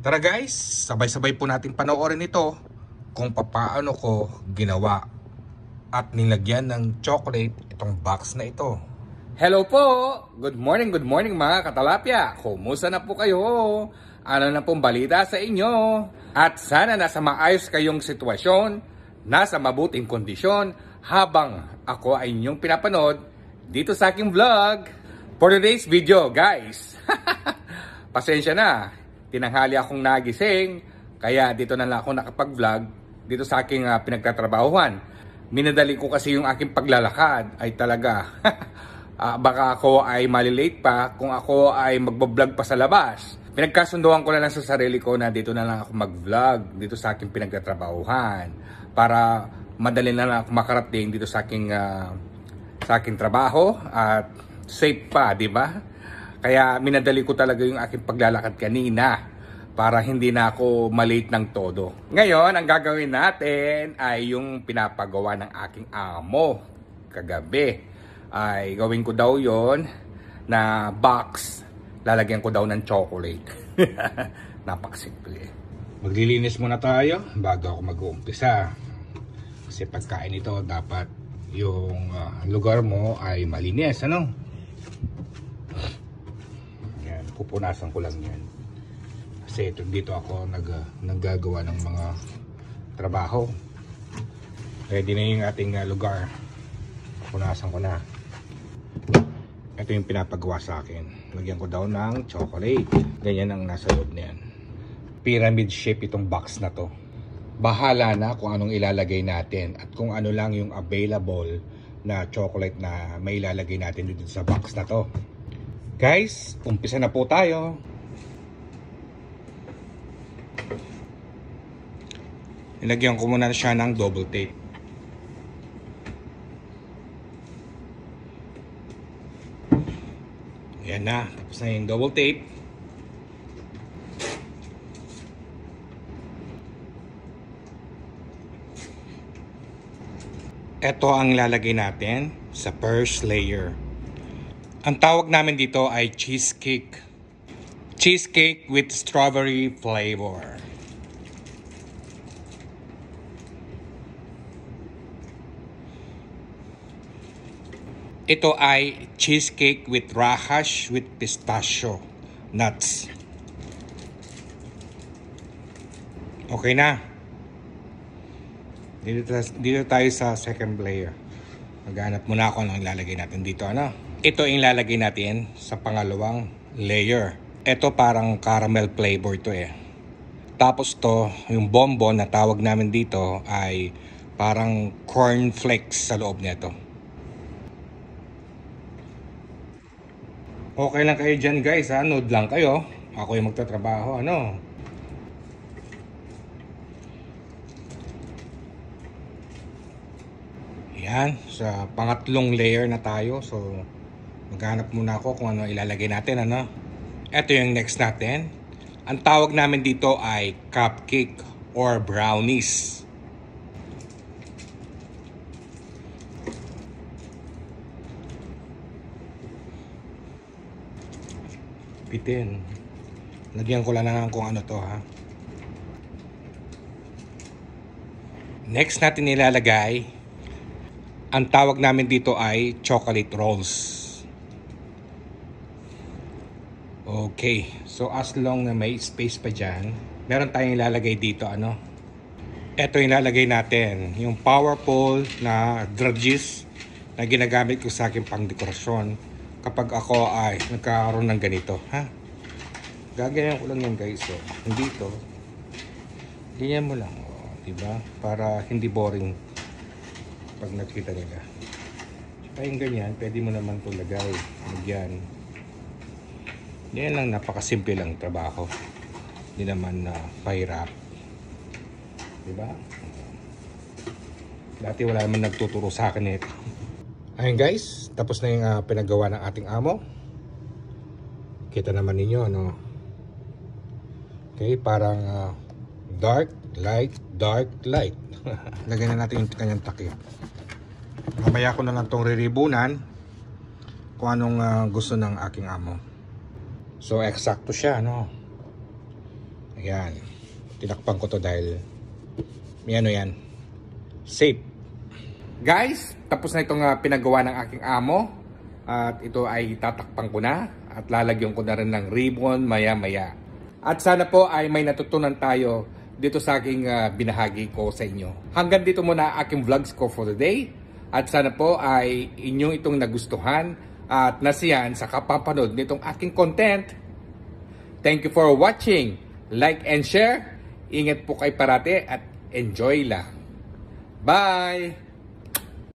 Tara guys, sabay-sabay po natin panoorin ito kung papaano ko ginawa at nilagyan ng chocolate itong box na ito. Hello po! Good morning mga katalapya! Kumusta na po kayo? Ano na pong balita sa inyo? At sana nasa maayos kayong sitwasyon, nasa mabuting kondisyon habang ako ay inyong pinapanood dito sa aking vlog. For today's video guys, pasensya na, tinanghali akong nagising, kaya dito na lang ako nakapag-vlog dito sa aking pinagtatrabahuhan. Minadali ko kasi yung aking paglalakad ay talaga baka ako ay malilate pa kung ako ay magbablog pa sa labas. Pinagkasunduan ko na lang sa sarili ko na dito na lang ako mag-vlog dito sa aking pinagtatrabahuhan para madali na lang ako makarating dito sa aking trabaho at safe pa, di ba? Kaya minadali ko talaga yung aking paglalakad kanina para hindi na ako malate ng todo. Ngayon, ang gagawin natin ay yung pinapagawa ng aking amo kagabi. Ay gawin ko daw yon na box, lalagyan ko daw ng chocolate. Napakasimple. Maglilinis muna tayo bago ako mag-uumpisa. Kasi pagkain ito, dapat yung lugar mo ay malinis, ano? Yan, pupunasan ko lang yan. Kasi dito ako naggagawa ng mga trabaho. Ready na yung ating lugar. Punasan ko na. Ito yung pinapagawa sa akin. Lagyan ko daw ng chocolate. Ganyan ang nasa loob niyan. Pyramid shape itong box na to. Bahala na kung anong ilalagay natin at kung ano lang yung available na chocolate na may ilalagay natin dito sa box na to. Guys, umpisa na po tayo. Nilagyan ko muna siya ng double tape. Ayan na, tapos na yung double tape. Ito ang lalagay natin sa first layer. Ang tawag namin dito ay cheesecake. Cheesecake with strawberry flavor. Ito ay cheesecake with rahash with pistachio nuts. Okay na. Dito tayo sa second layer. Maghanap muna ako ng ilalagay natin dito. Ano? Ito yung ilalagay natin sa pangalawang layer. Ito parang caramel flavor to eh. Tapos to, yung bonbon na tawag namin dito ay parang cornflakes sa loob nito. Okay lang kayo dyan guys ha, nood lang kayo. Ako yung magtatrabaho, ano. Yan, sa pangatlong layer na tayo. So, maghanap muna ako kung ano ilalagay natin, ano. Ito yung next natin. Ang tawag namin dito ay cupcake or brownies. Pitin. Lagyan ko lang ng kung ano to ha. Next natin nilalagay, ang tawag namin dito ay chocolate rolls. Okay, so as long na may space pa dyan, meron tayong ilalagay dito, ano. Ito yung ilalagay natin, yung powerful na drudges na ginagamit ko sa aking pangdekorasyon kapag ako ay nagkakaroon ng ganito, ha? Gaganyan ko lang yan guys, so hindi ito. Ganyan mo lang, diba? Para hindi boring pag nakita nila. Tsaka yung ganyan, pwede mo naman itong lagay. Magyan. Yan lang, napakasimple lang trabaho. Hindi naman pahirap. Diba? Dati wala naman nagtuturo sa akin ito. Ayun guys, tapos na yung pinagawa ng ating amo. Kita naman ninyo, ano. Okay, parang dark, light, dark, light. Lagyan na natin yung kanyang takip. Mamaya ko na lang itong riribunan kung anong gusto ng aking amo. So, eksakto siya, no? Ayan. Tinakpan ko to dahil may ano yan. Safe. Guys, tapos na itong pinagawa ng aking amo. At ito ay tatakpan ko na. At lalagyan ko na rin ng ribbon maya-maya. At sana po ay may natutunan tayo dito sa aking binahagi ko sa inyo. Hanggang dito muna aking vlogs ko for the day. At sana po ay inyong itong nagustuhan at nasiyahan sa kapapanood nitong aking content. Thank you for watching. Like and share. Ingat po kayo parati at enjoy lang. Bye!